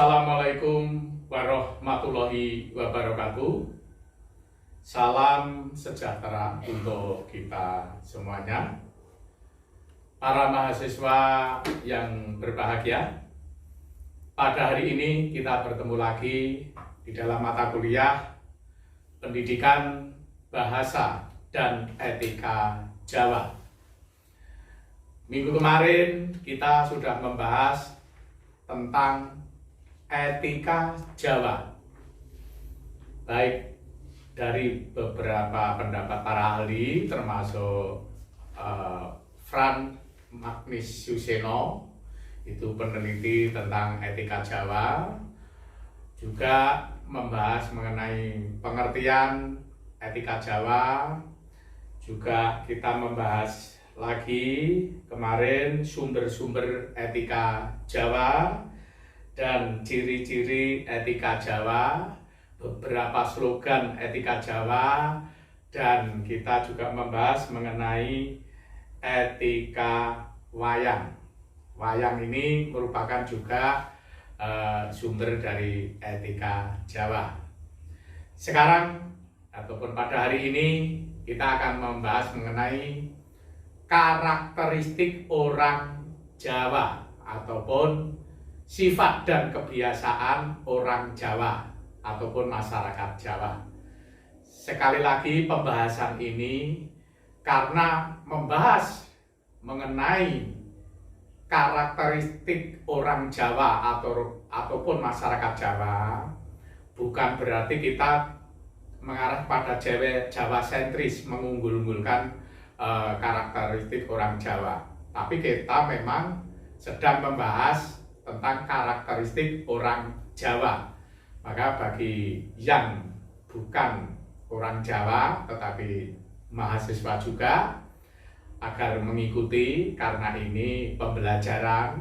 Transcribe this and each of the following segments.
Assalamualaikum warahmatullahi wabarakatuh. Salam sejahtera untuk kita semuanya. Para mahasiswa yang berbahagia, pada hari ini kita bertemu lagi di dalam mata kuliah Pendidikan Bahasa dan Etika Jawa. Minggu kemarin kita sudah membahas tentang etika Jawa, baik dari beberapa pendapat para ahli termasuk Franz Magnus Suseno, itu peneliti tentang etika Jawa, juga membahas mengenai pengertian etika Jawa. Juga kita membahas lagi kemarin sumber-sumber etika Jawa dan ciri-ciri etika Jawa, beberapa slogan etika Jawa, dan kita juga membahas mengenai etika wayang. Wayang ini merupakan juga sumber dari etika Jawa. Sekarang ataupun pada hari ini kita akan membahas mengenai karakteristik orang Jawa ataupun sifat dan kebiasaan orang Jawa ataupun masyarakat Jawa. Sekali lagi pembahasan ini karena membahas mengenai karakteristik orang Jawa ataupun masyarakat Jawa, bukan berarti kita mengarah pada Jawa sentris, mengunggul-unggulkan karakteristik orang Jawa. Tapi kita memang sedang membahas tentang karakteristik orang Jawa. Maka bagi yang bukan orang Jawa tetapi mahasiswa juga, agar mengikuti, karena ini pembelajaran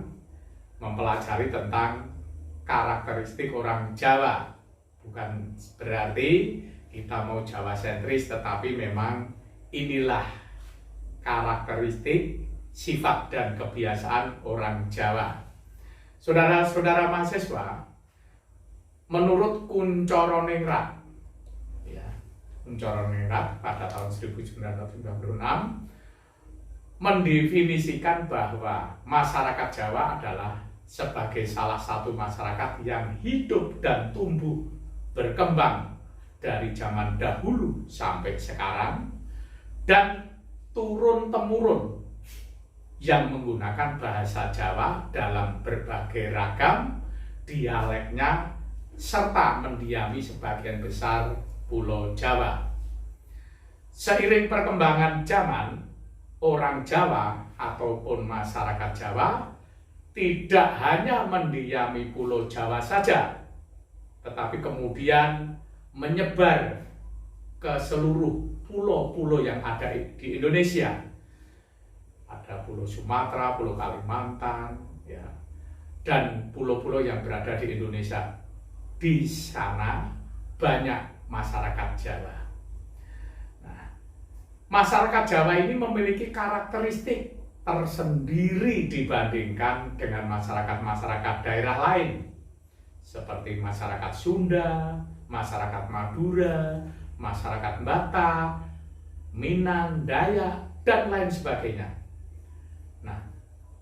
mempelajari tentang karakteristik orang Jawa. Bukan berarti kita mau Jawa sentris, tetapi memang inilah karakteristik, sifat dan kebiasaan orang Jawa. Saudara-saudara mahasiswa, menurut Kuncoro Ningrat, Kuncoro Ningrat pada tahun 1996 mendefinisikan bahwa masyarakat Jawa adalah sebagai salah satu masyarakat yang hidup dan tumbuh berkembang dari zaman dahulu sampai sekarang dan turun-temurun yang menggunakan bahasa Jawa dalam berbagai ragam dialeknya serta mendiami sebagian besar Pulau Jawa. Seiring perkembangan zaman, orang Jawa ataupun masyarakat Jawa tidak hanya mendiami Pulau Jawa saja, tetapi kemudian menyebar ke seluruh pulau-pulau yang ada di Indonesia. Ada Pulau Sumatera, Pulau Kalimantan, dan pulau-pulau yang berada di Indonesia. Di sana banyak masyarakat Jawa. Nah, masyarakat Jawa ini memiliki karakteristik tersendiri dibandingkan dengan masyarakat-masyarakat daerah lain, seperti masyarakat Sunda, masyarakat Madura, masyarakat Batak, Minang, Dayak, dan lain sebagainya. Nah,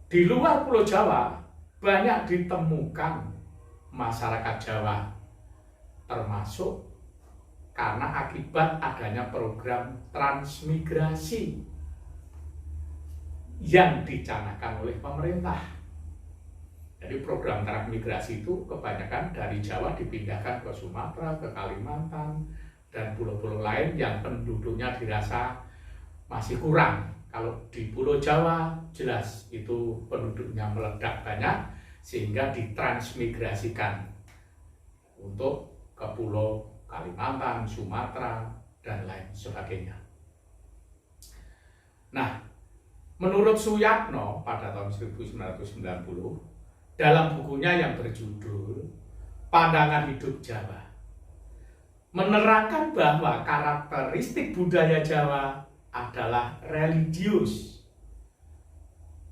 di luar Pulau Jawa banyak ditemukan masyarakat Jawa, termasuk karena akibat adanya program transmigrasi yang dicanangkan oleh pemerintah. Jadi program transmigrasi itu kebanyakan dari Jawa dipindahkan ke Sumatera, ke Kalimantan, dan pulau-pulau lain yang penduduknya dirasa masih kurang. Kalau di Pulau Jawa jelas itu penduduknya meledak banyak sehingga ditransmigrasikan untuk ke Pulau Kalimantan, Sumatera, dan lain sebagainya. Nah, menurut Suyatno pada tahun 1990 dalam bukunya yang berjudul Pandangan Hidup Jawa, menerangkan bahwa karakteristik budaya Jawa adalah religius,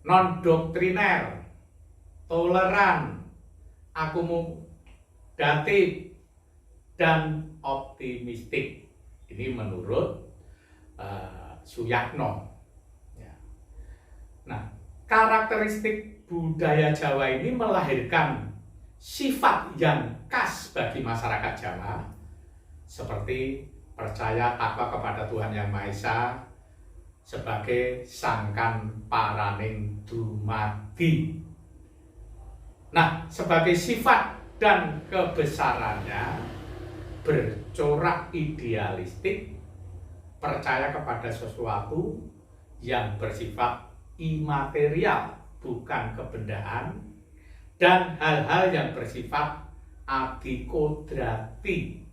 non-doktriner, toleran, datif, dan optimistik. Ini menurut Suyatno. Ya. Nah, karakteristik budaya Jawa ini melahirkan sifat yang khas bagi masyarakat Jawa, seperti percaya takwa kepada Tuhan Yang Maha Esa sebagai sangkan paraning dumadi. Nah, sebagai sifat dan kebesarannya bercorak idealistik, percaya kepada sesuatu yang bersifat imaterial, bukan kebendaan, dan hal-hal yang bersifat adikodrati,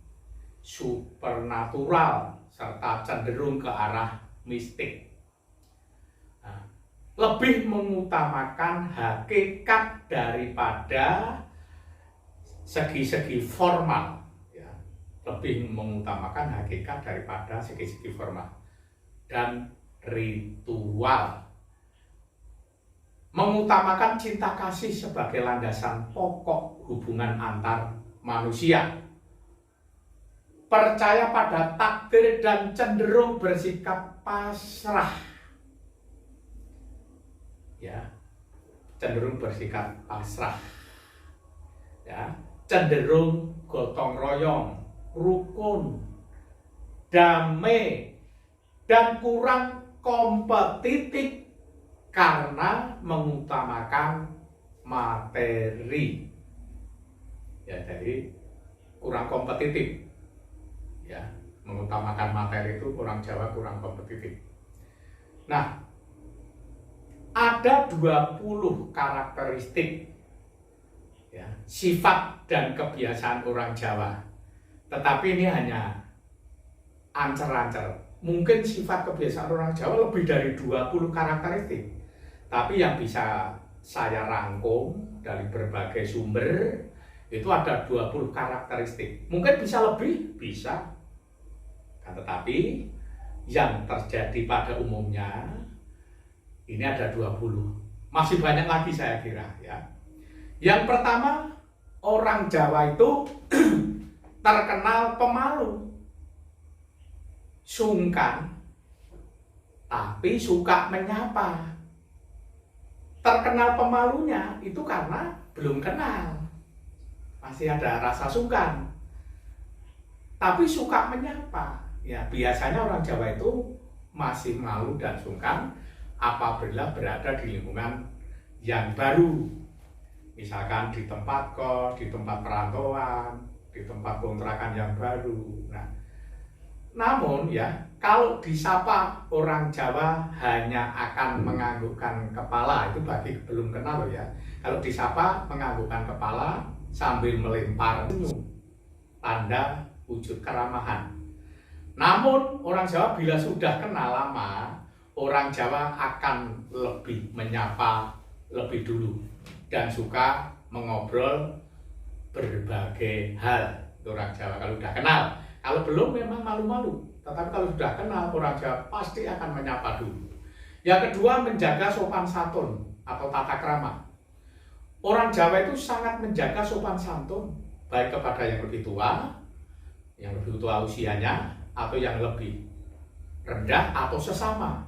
supernatural, serta cenderung ke arah mistik. Nah, lebih mengutamakan hakikat daripada segi-segi formal, ya. Lebih mengutamakan hakikat daripada segi-segi formal dan ritual. Mengutamakan cinta kasih sebagai landasan pokok hubungan antar manusia. Percaya pada takdir dan cenderung bersikap pasrah. Ya, cenderung bersikap pasrah. Ya, cenderung gotong royong, rukun, damai, dan kurang kompetitif karena mengutamakan materi. Ya, jadi kurang kompetitif. Ya, mengutamakan materi itu orang Jawa kurang kompetitif. Nah, ada 20 karakteristik, ya, sifat dan kebiasaan orang Jawa. Tetapi ini hanya ancer-ancer. Mungkin sifat kebiasaan orang Jawa lebih dari 20 karakteristik. Tapi yang bisa saya rangkum dari berbagai sumber, itu ada 20 karakteristik. Mungkin bisa lebih, bisa. Tetapi yang terjadi pada umumnya ini ada 20. Masih banyak lagi saya kira, ya. Yang pertama, orang Jawa itu terkenal pemalu, sungkan, tapi suka menyapa. Terkenal pemalunya itu karena belum kenal, masih ada rasa sungkan, tapi suka menyapa. Ya, biasanya orang Jawa itu masih malu dan sungkan apabila berada di lingkungan yang baru. Misalkan di tempat kos, di tempat perantauan, di tempat kontrakan yang baru. Nah, namun ya, kalau disapa orang Jawa hanya akan menganggukkan kepala, itu bagi belum kenal ya. Kalau disapa menganggukkan kepala sambil melempar senyum, tanda wujud keramahan. Namun orang Jawa bila sudah kenal lama, orang Jawa akan lebih menyapa lebih dulu dan suka mengobrol berbagai hal. Orang Jawa kalau sudah kenal. Kalau belum memang malu-malu, tetapi kalau sudah kenal orang Jawa pasti akan menyapa dulu. Yang kedua, menjaga sopan santun atau tata krama. Orang Jawa itu sangat menjaga sopan santun, baik kepada yang lebih tua usianya, atau yang lebih rendah atau sesama.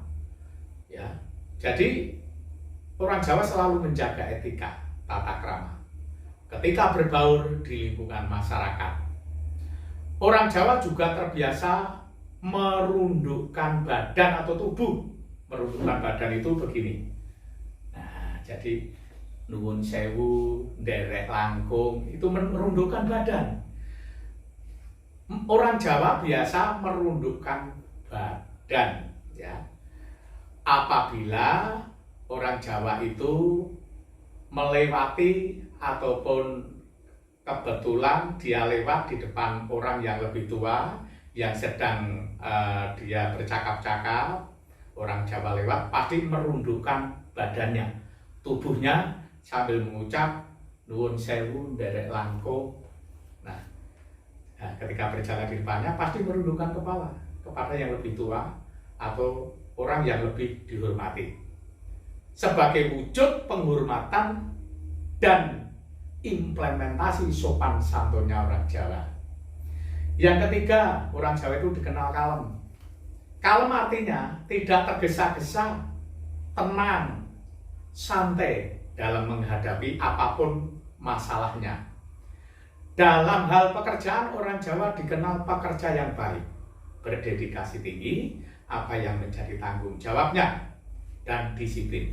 Ya, jadi orang Jawa selalu menjaga etika, tata krama ketika berbaur di lingkungan masyarakat. Orang Jawa juga terbiasa merundukkan badan atau tubuh. Merundukkan badan itu begini. Nah, jadi nuwun sewu, nderek langkung, itu merundukkan badan. Orang Jawa biasa merundukkan badan, ya. Apabila orang Jawa itu melewati ataupun kebetulan dia lewat di depan orang yang lebih tua yang sedang dia bercakap-cakap, orang Jawa lewat pasti merundukkan badannya, tubuhnya sambil mengucap nuwun sewu, nderek langkung. Nah, ketika berjalan di depannya pasti merundukkan kepala kepada yang lebih tua atau orang yang lebih dihormati sebagai wujud penghormatan dan implementasi sopan santunnya orang Jawa. Yang ketiga, orang Jawa itu dikenal kalem. Kalem artinya tidak tergesa-gesa, tenang, santai dalam menghadapi apapun masalahnya. Dalam hal pekerjaan, orang Jawa dikenal pekerja yang baik, berdedikasi tinggi, apa yang menjadi tanggung jawabnya, dan disiplin.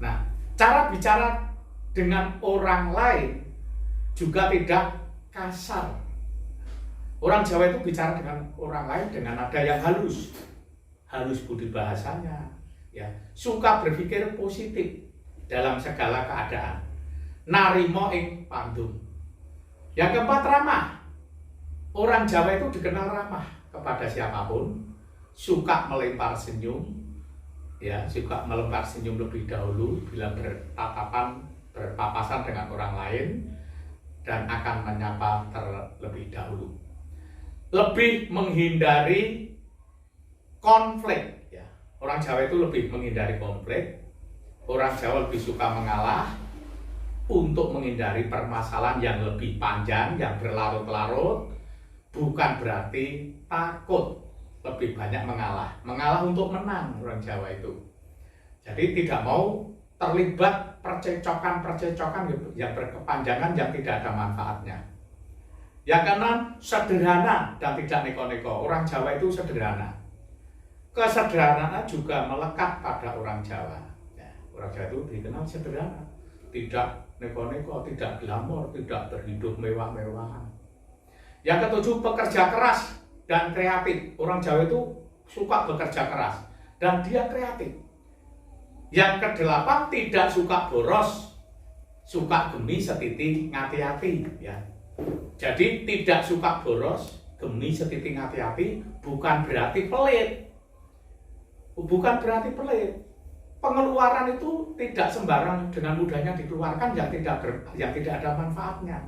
Nah, cara bicara dengan orang lain juga tidak kasar. Orang Jawa itu bicara dengan orang lain dengan nada yang halus budi bahasanya, ya, suka berpikir positif dalam segala keadaan, narimo ing pandum. Yang keempat, ramah. Orang Jawa itu dikenal ramah kepada siapapun, suka melempar senyum, ya, suka melempar senyum lebih dahulu bila berpapasan dengan orang lain, dan akan menyapa terlebih dahulu. Lebih menghindari konflik, ya. Orang Jawa itu lebih menghindari konflik. Orang Jawa lebih suka mengalah untuk menghindari permasalahan yang lebih panjang, yang berlarut-larut. Bukan berarti takut, lebih banyak mengalah. Mengalah untuk menang orang Jawa itu. Jadi tidak mau terlibat percecokan yang berkepanjangan yang tidak ada manfaatnya. Yang keenam, sederhana dan tidak neko-neko. Orang Jawa itu sederhana. Kesederhanaan juga melekat pada orang Jawa. Ya, orang Jawa itu dikenal sederhana, tidak neko-neko, tidak glamor, tidak berhidup mewah-mewahan. Yang ketujuh, pekerja keras dan kreatif. Orang Jawa itu suka bekerja keras dan dia kreatif. Yang kedelapan, tidak suka boros, suka gemi setiti ngati-ati, ya. Jadi tidak suka boros, gemi setiti ngati-ati bukan berarti pelit. Bukan berarti pelit. Pengeluaran itu tidak sembarang dengan mudahnya dikeluarkan yang tidak ada manfaatnya.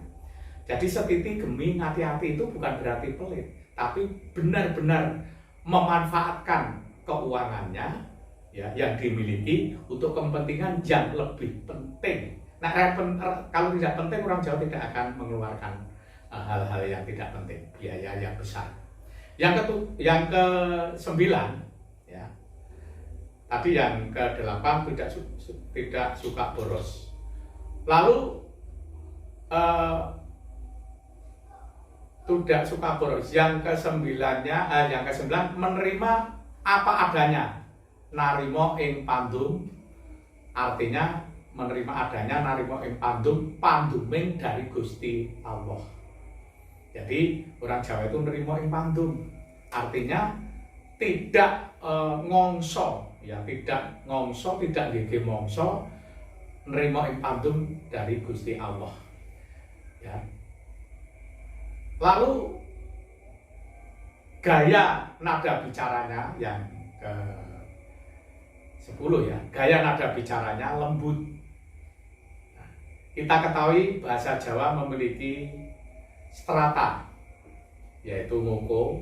Jadi setiti gemi ngati-ati itu bukan berarti pelit, tapi benar-benar memanfaatkan keuangannya, ya, yang dimiliki untuk kepentingan yang lebih penting. Nah, kalau tidak penting, orang Jawa tidak akan mengeluarkan hal-hal yang tidak penting, biaya yang besar. Yang ke-9, ya, tadi yang ke-8 tidak suka boros. Lalu tidak suka boros. Yang ke-9 menerima apa adanya. Narimo ing pandum, artinya menerima adanya, narimo ing pandum, panduming dari Gusti Allah. Jadi orang Jawa itu nerimo ing pandum, artinya tidak ngongso, ya, tidak ngongso, tidak gege mongso, nerimo ing pandum dari Gusti Allah, ya. Lalu gaya nada bicaranya yang ke-10, ya, gaya nada bicaranya lembut. Nah, kita ketahui bahasa Jawa memiliki strata, yaitu ngoko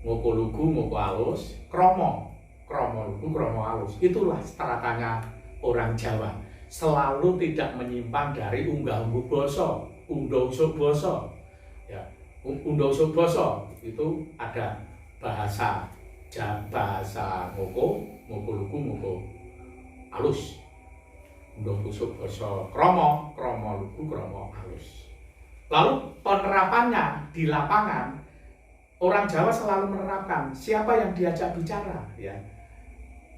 lugu, ngoko alus, kromo lugu, kromo alus. Itulah stratanya orang Jawa. Selalu tidak menyimpan dari unggah-ungguh basa, undha-usuk basa. Ya, undha-usuk basa itu ada bahasa ngoko lugu, ngoko alus. Undha-usuk basa kromo lugu, kromo alus. Lalu penerapannya di lapangan, orang Jawa selalu menerapkan siapa yang diajak bicara, ya.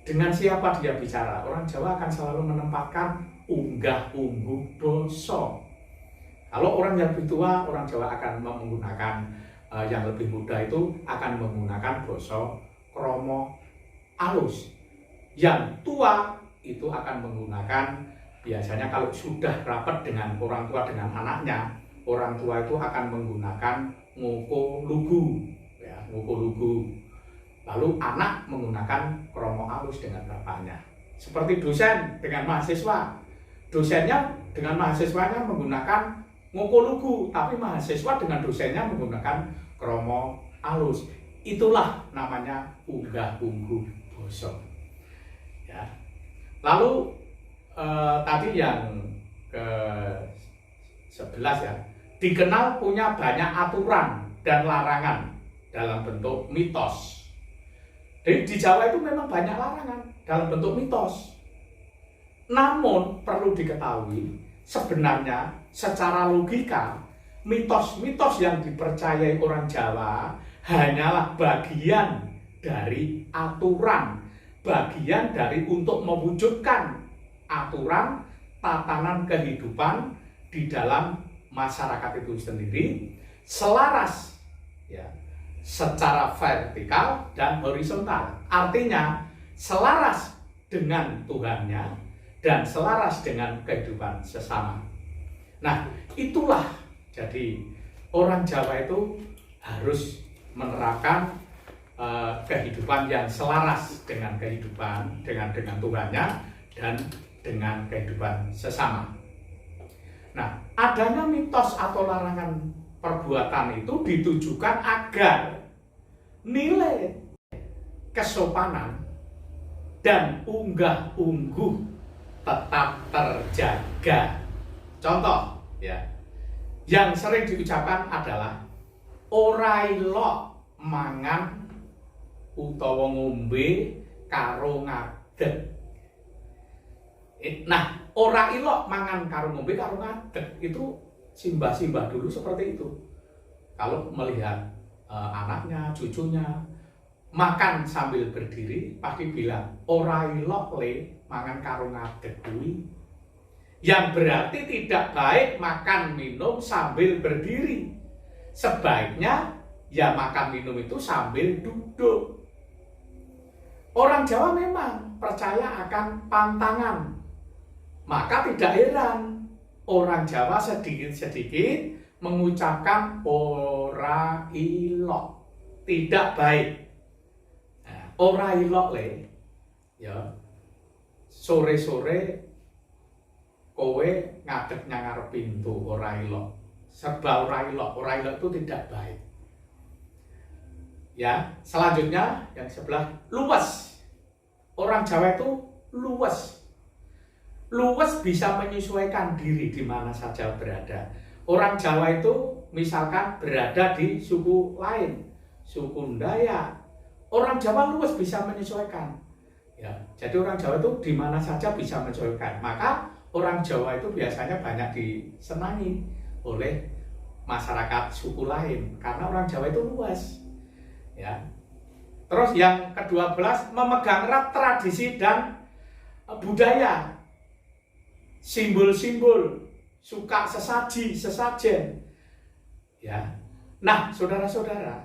Dengan siapa dia bicara, orang Jawa akan selalu menempatkan unggah-ungguh basa. Kalau orang yang lebih tua, orang Jawa akan menggunakan yang lebih muda itu akan menggunakan basa kromo alus. Yang tua itu akan menggunakan, biasanya kalau sudah rapat dengan orang tua dengan anaknya, orang tua itu akan menggunakan ngoko lugu, ya, ngoko lugu. Lalu anak menggunakan kromo alus dengan bapaknya. Seperti dosen dengan mahasiswa, dosennya dengan mahasiswanya menggunakan ngoko lugu, tapi mahasiswa dengan dosennya menggunakan kromo alus. Itulah namanya unggah-ungguh basa, ya. Lalu tadi yang 11 ya, dikenal punya banyak aturan dan larangan dalam bentuk mitos. Jadi di Jawa itu memang banyak larangan dalam bentuk mitos. Namun perlu diketahui, sebenarnya secara logika, mitos-mitos yang dipercayai orang Jawa hanyalah bagian dari aturan, bagian dari untuk mewujudkan aturan tatanan kehidupan di dalam masyarakat itu sendiri selaras ya, secara vertikal dan horizontal. Artinya selaras dengan Tuhannya dan selaras dengan kehidupan sesama. Nah, itulah jadi orang Jawa itu harus menerapkan kehidupan yang selaras dengan kehidupan dengan Tuhannya dan dengan kehidupan sesama. Nah, adanya mitos atau larangan perbuatan itu ditujukan agar nilai kesopanan dan unggah-ungguh tetap terjaga. Contoh ya, yang sering diucapkan adalah ora ilok mangan utawa ngombe karo ngadeg. Nah, ora ilok mangan karo ngombe karo ngadeg itu simbah-simbah dulu seperti itu. Kalau melihat anaknya, cucunya makan sambil berdiri, pasti bilang ora ilok le mangan karo ngadeg kuwi. Yang berarti tidak baik makan minum sambil berdiri. Sebaiknya ya makan minum itu sambil duduk. Orang Jawa memang percaya akan pantangan. Maka tidak heran orang Jawa sedikit-sedikit mengucapkan ora ilok, tidak baik. Nah, ora ilok le, ya sore-sore kowe ngadeg nang ngarep pintu ora ilok. Serba ora ilok itu tidak baik. Ya, selanjutnya yang sebelah luwes. Orang Jawa itu luwes. Luwes bisa menyesuaikan diri di mana saja berada. Orang Jawa itu misalkan berada di suku lain, suku Dayak. Orang Jawa luwes bisa menyesuaikan. Ya, jadi orang Jawa itu di mana saja bisa menyesuaikan. Maka orang Jawa itu biasanya banyak disenangi oleh masyarakat suku lain karena orang Jawa itu luas. Ya. Terus yang ke-12 memegang erat tradisi dan budaya. Simbol-simbol, suka sesajen. Ya. Nah, saudara-saudara,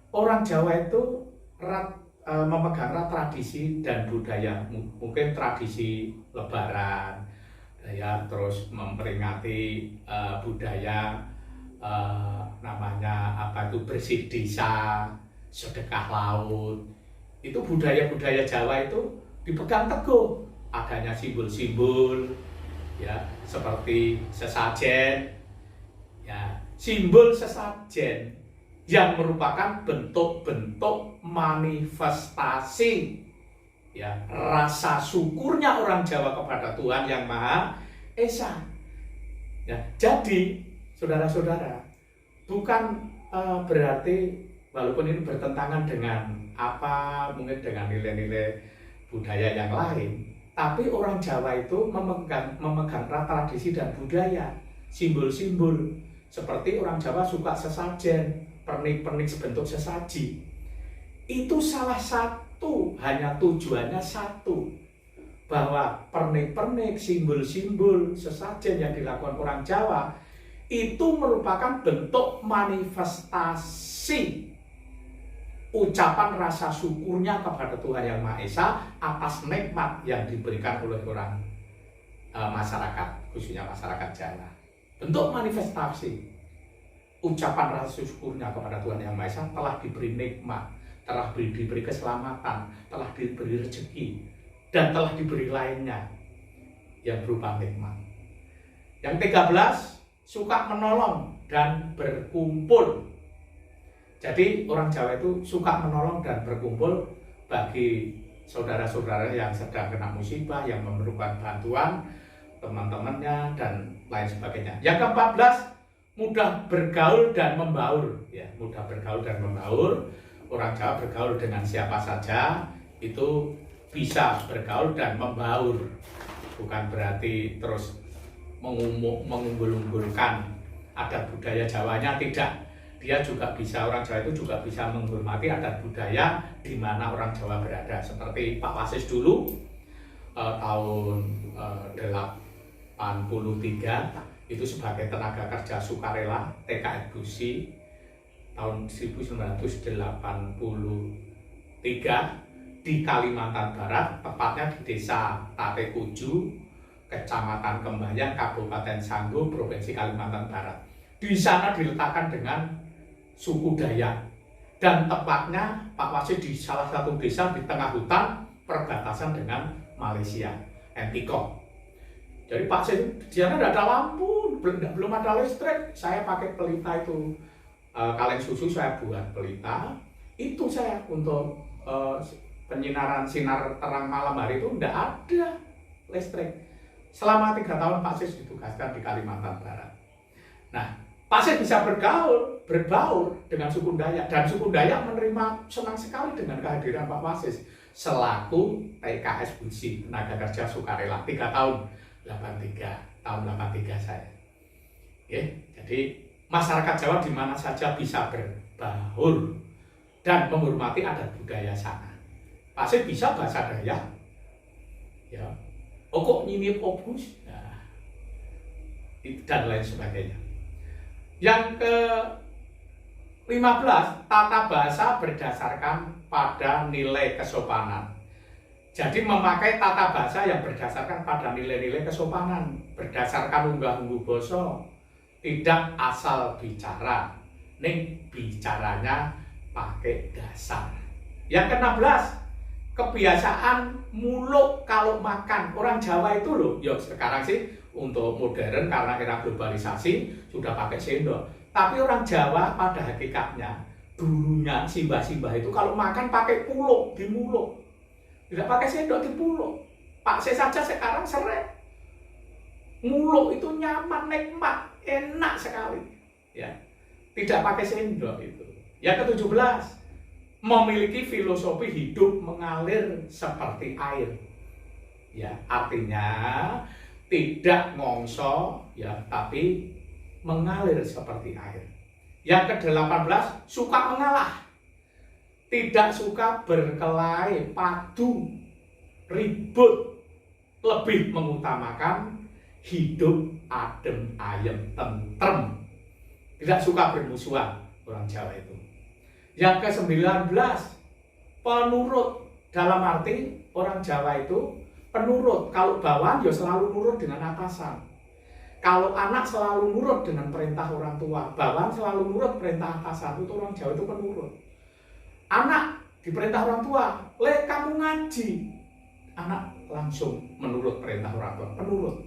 orang Jawa itu memegang erat tradisi dan budaya. Mungkin tradisi Lebaran, ya, terus memperingati budaya namanya apa itu bersih desa, sedekah laut. Itu budaya-budaya Jawa itu dipegang teguh. Adanya simbol-simbol ya seperti sesajen, ya simbol sesajen yang merupakan bentuk-bentuk manifestasi ya rasa syukurnya orang Jawa kepada Tuhan Yang Maha Esa. Ya, jadi saudara-saudara, bukan berarti walaupun ini bertentangan dengan apa mungkin dengan nilai-nilai budaya yang lain, tapi orang Jawa itu memegang tradisi dan budaya, simbol-simbol. Seperti orang Jawa suka sesajen, pernik-pernik sebentuk sesaji. Itu salah satu, hanya tujuannya satu, bahwa pernik-pernik, simbol-simbol sesajen yang dilakukan orang Jawa itu merupakan bentuk manifestasi ucapan rasa syukurnya kepada Tuhan Yang Maha Esa atas nikmat yang diberikan oleh orang masyarakat, khususnya masyarakat Jawa. Bentuk manifestasi ucapan rasa syukurnya kepada Tuhan Yang Maha Esa telah diberi nikmat, telah diberi keselamatan, telah diberi rezeki, dan telah diberi lainnya yang berupa nikmat. Yang 13, suka menolong dan berkumpul. Jadi orang Jawa itu suka menolong dan berkumpul bagi saudara-saudara yang sedang kena musibah, yang memerlukan bantuan, teman-temannya, dan lain sebagainya. Yang ke-14, mudah bergaul dan membaur. Ya, mudah bergaul dan membaur. Orang Jawa bergaul dengan siapa saja, itu bisa bergaul dan membaur. Bukan berarti terus mengunggul-unggulkan adat budaya Jawanya, tidak. Dia juga bisa, orang Jawa itu juga bisa menghormati adat budaya di mana orang Jawa berada. Seperti Pak Wasis dulu, tahun 83 itu sebagai tenaga kerja sukarela TKI Gusi tahun 1983 di Kalimantan Barat, tepatnya di Desa Tatekuju, Kecamatan Kembayang, Kabupaten Sangguh, Provinsi Kalimantan Barat. Di sana diletakkan dengan suku Dayak, dan tepatnya Pak Wasis di salah satu desa di tengah hutan perbatasan dengan Malaysia, Entikong. Jadi Pak Wasis di sana tidak ada lampu, belum ada listrik. Saya pakai pelita itu, kaleng susu saya buat pelita. Itu saya untuk penyinaran sinar terang malam hari itu tidak ada listrik. Selama 3 tahun Pak Wasis ditugaskan di Kalimantan Barat. Nah, Pak Wasis bisa berbaur dengan suku Dayak, dan suku Dayak menerima senang sekali dengan kehadiran Pak Wasis selaku TKS Gusi, tenaga kerja sukarela 3 tahun, 83 saya. Oke, jadi masyarakat Jawa di mana saja bisa berbaur dan menghormati adat budaya sana. Pak Wasis bisa bahasa Dayak, ya, kok nyinip obus, nah, dan lain sebagainya. Yang ke-15, tata bahasa berdasarkan pada nilai kesopanan. Jadi memakai tata bahasa yang berdasarkan pada nilai-nilai kesopanan, berdasarkan unggah-ungguh basa, tidak asal bicara, ning bicaranya pakai dasar. Yang ke-16, kebiasaan muluk kalau makan. Orang Jawa itu loh, ya sekarang sih untuk modern karena era globalisasi sudah pakai sendok. Tapi orang Jawa pada hakikatnya, dulunya simbah-simbah itu kalau makan pakai puluk, dimuluk. Tidak pakai sendok, dipuluk. Pak Wasis saja sekarang seret. Muluk itu nyaman, nikmat, enak sekali. Ya, tidak pakai sendok itu. Yang ke-17, memiliki filosofi hidup mengalir seperti air. Ya, artinya tidak ngongso, ya, tapi mengalir seperti air. Yang ke-18, suka mengalah. Tidak suka berkelahi, padu, ribut. Lebih mengutamakan hidup adem, ayem, tentrem. Tidak suka bermusuhan orang Jawa itu. Yang ke-19, penurut. Dalam arti orang Jawa itu penurut. Kalau bawahan ya selalu nurut dengan atasan. Kalau anak selalu nurut dengan perintah orang tua. Bawahan selalu nurut perintah atasan. Itu orang Jawa itu penurut. Anak diperintah orang tua, "Le, kamu ngaji." Anak langsung menurut perintah orang tua, penurut.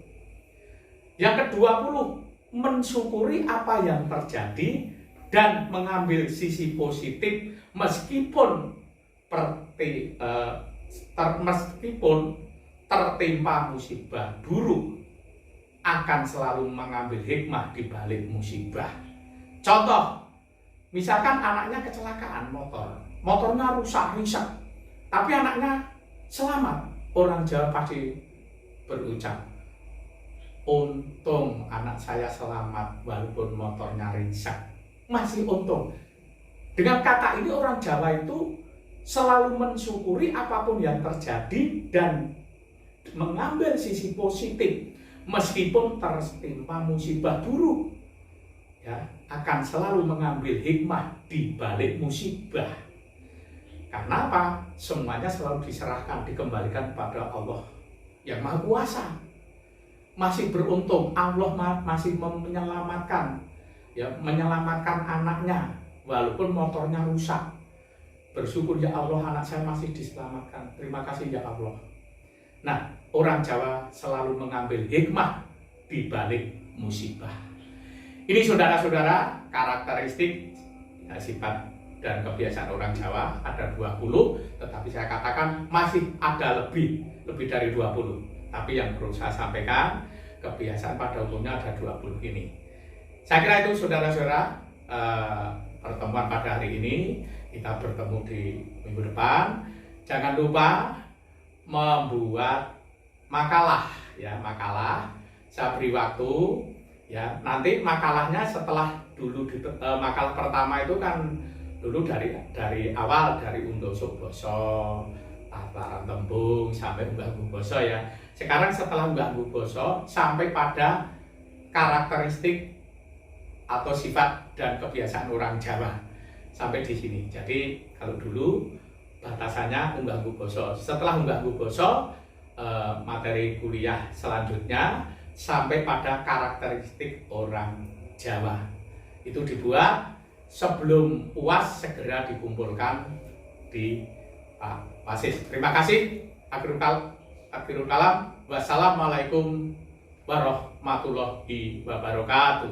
Yang ke-20, mensyukuri apa yang terjadi dan mengambil sisi positif meskipun tertimpa musibah buruk, akan selalu mengambil hikmah di balik musibah. Contoh, misalkan anaknya kecelakaan motornya rusak, tapi anaknya selamat. Orang Jawa pasti berucap, "Untung anak saya selamat walaupun motornya rusak. Masih untung." Dengan kata ini orang Jawa itu selalu mensyukuri apapun yang terjadi dan mengambil sisi positif meskipun tertimpa musibah buruk. Ya, akan selalu mengambil hikmah di balik musibah. Karena apa? Semuanya selalu diserahkan, dikembalikan kepada Allah yang Maha Kuasa. Masih beruntung Allah masih menyelamatkan, ya, menyelamatkan anaknya walaupun motornya rusak. Bersyukur, ya Allah, anak saya masih diselamatkan. Terima kasih ya Allah. Nah, orang Jawa selalu mengambil hikmah di balik musibah. Ini saudara-saudara, karakteristik, ya, sifat dan kebiasaan orang Jawa ada 20, tetapi saya katakan masih ada lebih dari 20. Tapi yang perlu saya sampaikan, kebiasaan pada umumnya ada 20 ini. Saya kira itu saudara-saudara, pertemuan pada hari ini. Kita bertemu di minggu depan. Jangan lupa membuat makalah ya, makalah. Saya beri waktu ya. Nanti makalahnya setelah dulu makalah pertama itu kan dulu dari awal, dari undosuk basa, tataran tembung sampai unggah-ungguh basa ya. Sekarang setelah unggah-ungguh basa sampai pada karakteristik atau sifat dan kebiasaan orang Jawa sampai di sini. Jadi kalau dulu batasannya unggah-ungguh basa. Setelah unggah-ungguh basa, materi kuliah selanjutnya sampai pada karakteristik orang Jawa. Itu dibuat sebelum UAS segera dikumpulkan di Pak Wasis. Terima kasih. Akhirul kalam. Wassalamualaikum warahmatullahi wabarakatuh.